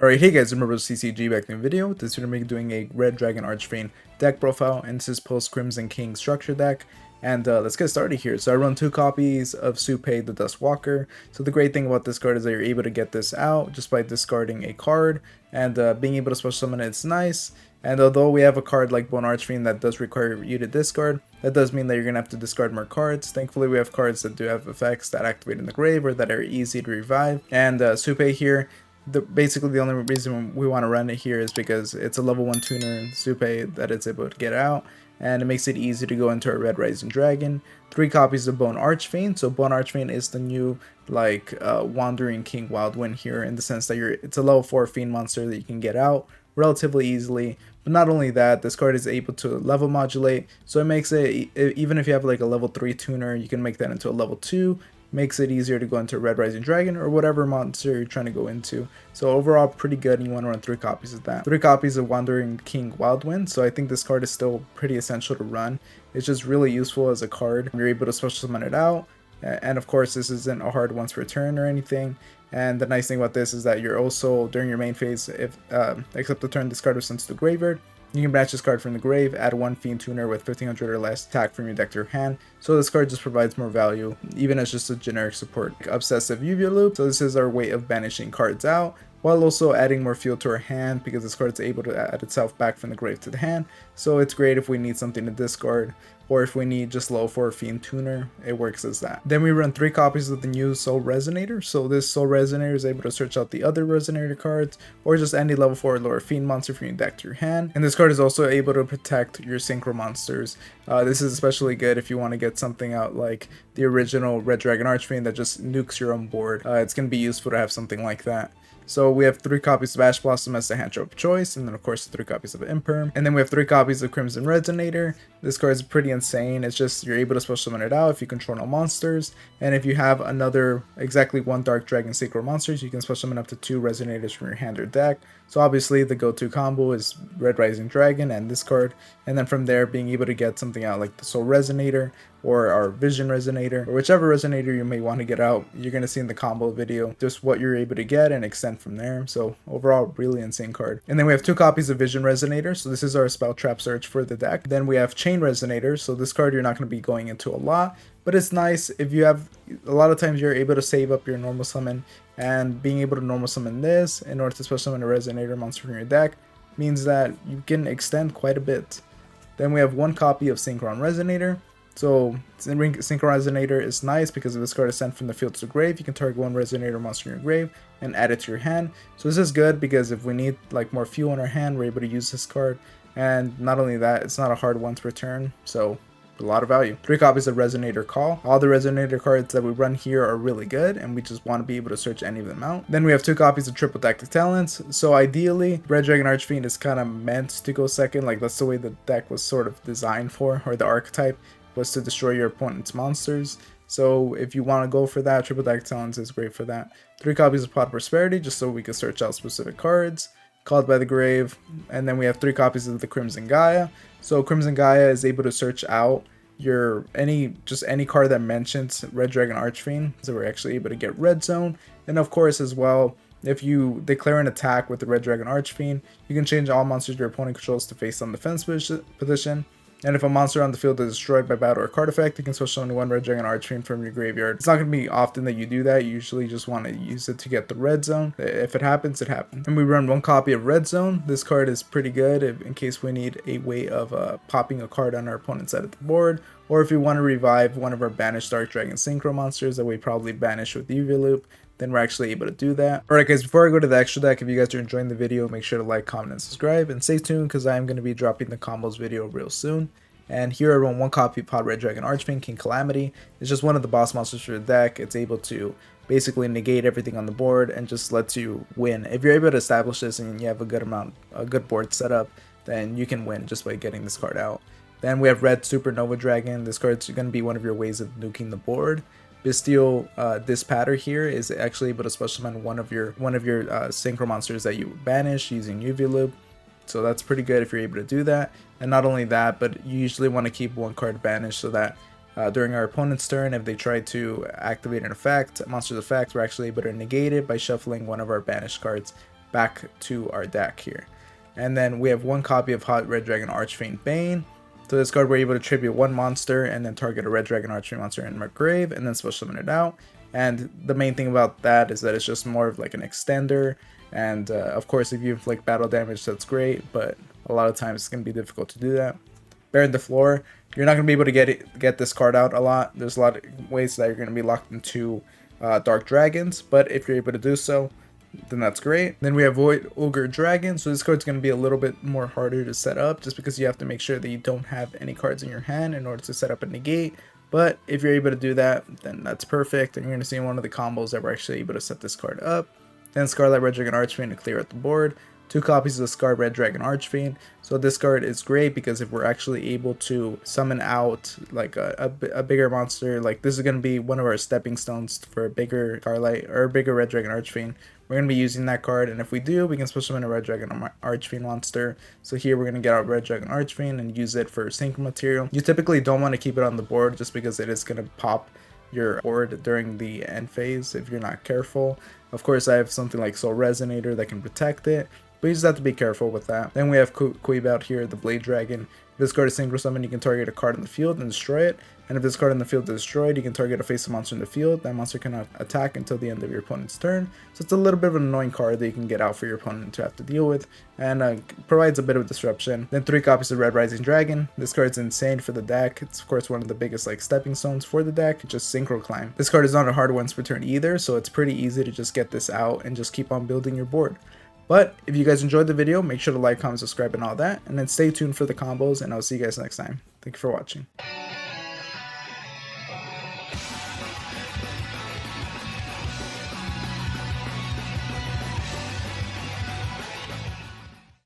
Alright, hey guys, remember CCG back in the video. This video I'm doing a Red Dragon Archfiend deck profile, and this is post Crimson King structure deck. And let's get started here. So I run 2 copies of Supei the Dustwalker. So the great thing about this card is that you're able to get this out just by discarding a card, and being able to special summon it's nice. And although we have a card like Bone Archfiend that does require you to discard, that does mean that you're going to have to discard more cards. Thankfully we have cards that do have effects that activate in the grave or that are easy to revive. And Supei here, basically the only reason we want to run it here is because it's a level 1 tuner in Supei that it's able to get out, and it makes it easy to go into a Red Rising Dragon. 3 copies of Bone Archfiend. So Bone Archfiend is the new Wandering King Wildwind here, in the sense that it's a level 4 fiend monster that you can get out relatively easily. But not only that, this card is able to level modulate, so it makes it, even if you have like a level 3 tuner, you can make that into a level 2. Makes it easier to go into Red Rising Dragon or whatever monster you're trying to go into. So overall pretty good, and you want to run 3 copies of that. 3 copies of Wandering King Wildwind. So I think this card is still pretty essential to run. It's just really useful as a card. You're able to special summon it out, and of course this isn't a hard once per turn or anything. And the nice thing about this is that you're also, during your main phase, if except the turn this card was sent to the graveyard, you can banish this card from the grave, add 1 Fiend Tuner with 1500 or less attack from your deck to your hand. So this card just provides more value, even as just a generic support. Obsessive Yugioh loop. So this is our way of banishing cards out, while also adding more fuel to our hand, because this card is able to add itself back from the grave to the hand. So it's great if we need something to discard, or if we need just low for a Fiend Tuner, it works as that. Then we run 3 copies of the new Soul Resonator. So this Soul Resonator is able to search out the other Resonator cards, or just any level 4 or lower Fiend monster from your deck to your hand. And this card is also able to protect your Synchro monsters. This is especially good if you want to get something out like the original Red Dragon Archfiend that just nukes your own board. It's going to be useful to have something like that. So we have 3 copies of Ash Blossom as the hand drop of choice, and then of course 3 copies of Imperm. And then we have 3 copies of Crimson Resonator. This card is pretty insane. It's just you're able to special summon it out if you control no monsters, and if you have another exactly 1 Dark Dragon Synchro monsters, you can special summon up to 2 Resonators from your hand or deck. So obviously the go-to combo is Red Rising Dragon and this card, and then from there being able to get something out like the Soul Resonator or our Vision Resonator, or whichever Resonator you may want to get out. You're going to see in the combo video just what you're able to get and extend from there. So overall, really insane card. And then we have 2 copies of Vision Resonator. So this is our spell trap search for the deck. Then we have Chain Resonator. So this card you're not going to be going into a lot, but it's nice if you have, a lot of times you're able to save up your normal summon, and being able to normal summon this in order to special summon a Resonator monster from your deck means that you can extend quite a bit. Then we have 1 copy of Synchron Resonator. So Synchro Resonator is nice because if this card is sent from the field to the grave, you can target 1 Resonator monster in your grave and add it to your hand. So this is good because if we need like more fuel in our hand, we're able to use this card. And not only that, it's not a hard once per turn, so a lot of value. 3 copies of Resonator Call. All the Resonator cards that we run here are really good, and we just want to be able to search any of them out. Then we have 2 copies of Triple Tactic Talents. So ideally, Red Dragon Archfiend is kind of meant to go second. Like that's the way the deck was sort of designed for, or the archetype was to destroy your opponent's monsters. So if you want to go for that, Triple Tactic Talents is great for that. 3 copies of Pot of Prosperity, just so we can search out specific cards. Called by the Grave. And then we have 3 copies of the Crimson Gaia. So Crimson Gaia is able to search out your any card that mentions Red Dragon Archfiend. So we're actually able to get Red Zone. And of course as well, if you declare an attack with the Red Dragon Archfiend, you can change all monsters your opponent controls to face on defense position. And if a monster on the field is destroyed by battle or card effect, you can special summon 1 Red Dragon Archfiend from your graveyard. It's not going to be often that you do that. You usually just want to use it to get the Red Zone. If it happens, it happens. And we run 1 copy of Red Zone. This card is pretty good in case we need a way of popping a card on our opponent's side of the board, or if we want to revive one of our banished Dark Dragon Synchro monsters that we probably banish with Yugioh loop, then we're actually able to do that. Alright guys, before I go to the extra deck, if you guys are enjoying the video, make sure to like, comment, and subscribe, and stay tuned because I am going to be dropping the combos video real soon. And here I run 1 copy of Pod Red Dragon Archfiend, King Calamity. It's just one of the boss monsters for the deck. It's able to basically negate everything on the board and just lets you win. If you're able to establish this and you have a good board set up, then you can win just by getting this card out. Then we have Red Supernova Dragon. This card's going to be one of your ways of nuking the board. Bestial Dispatter here is actually able to special summon one of your synchro monsters that you banish using Yugioh loop. So that's pretty good if you're able to do that. And not only that, but you usually want to keep 1 card banished so that during our opponent's turn, if they try to activate an effect, a monster's effect, we're actually able to negate it by shuffling one of our banished cards back to our deck here. And then we have one copy of Hot Red Dragon Archfiend Bane. So this card, we're able to tribute one monster and then target a Red Dragon Archfiend monster in my grave and then special summon it out. And the main thing about that is that it's just more of like an extender. And of course, if you inflict battle damage, that's great, but a lot of times it's going to be difficult to do that. Baron the Floor, you're not going to be able to get this card out a lot. There's a lot of ways that you're going to be locked into Dark Dragons, but if you're able to do so, then that's great. Then we have Void Ogre Dragon, so this card's going to be a little bit more harder to set up just because you have to make sure that you don't have any cards in your hand in order to set up a negate. But if you're able to do that, then that's perfect, and you're going to see one of the combos that we're actually able to set this card up. Then Scarlet Red Dragon Archfiend to clear out the board. 2 copies of the Scarlet Red Dragon Archfiend. So this card is great because if we're actually able to summon out like a bigger monster, like this is going to be one of our stepping stones for a bigger Scarlet or a bigger Red Dragon Archfiend. We're going to be using that card, and if we do, we can special summon a Red Dragon Archfiend monster. So here we're going to get out Red Dragon Archfiend and use it for synchro material. You typically don't want to keep it on the board just because it is going to pop your board during the end phase if you're not careful. Of course, I have something like Soul Resonator that can protect it, but you just have to be careful with that. Then we have Queeb out here, the Blade Dragon. If this card is synchro summon, you can target a card in the field and destroy it. And if this card in the field is destroyed, you can target a face monster in the field. That monster cannot attack until the end of your opponent's turn. So it's a little bit of an annoying card that you can get out for your opponent to have to deal with, and provides a bit of disruption. Then 3 copies of Red Rising Dragon. This card's insane for the deck. It's of course one of the biggest like stepping stones for the deck. Just synchro climb. This card is not a hard once per turn either, so it's pretty easy to just get this out and just keep on building your board. But if you guys enjoyed the video, make sure to like, comment, subscribe, and all that. And then stay tuned for the combos, and I'll see you guys next time. Thank you for watching.